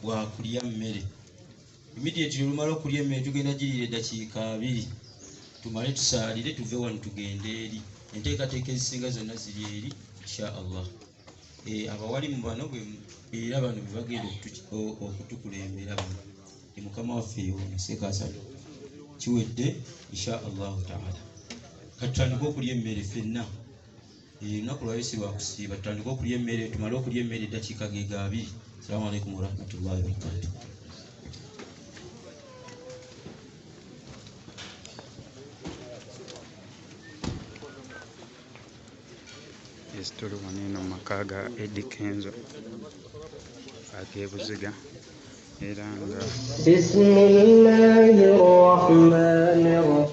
bwa kulya mmere. Immediately olumala okulya emmere tugenda giriira eddakiika 2 tumale tusaalire tuve wano tugende eri. Enteekateeka ezisinga zonna ziri eri insha Allah. Abawali mu bano era bano bwe bagenda okutukulembera bano ni mukama waffe yono Ssekasalo kiwedde insha Allahu taala. Katutandike okulya emmere ffenna. Olunaku lwayo si lwakusiiba, tutandike okulya emmere, tumale okulya emmere eddakiika geega 2. Assalamu alaikum warahmatullahi wabarakatuh. Tuli wano maka ga Eddy Kenzo ag'ebuziga era nga Bismillahirrahmanirrahim.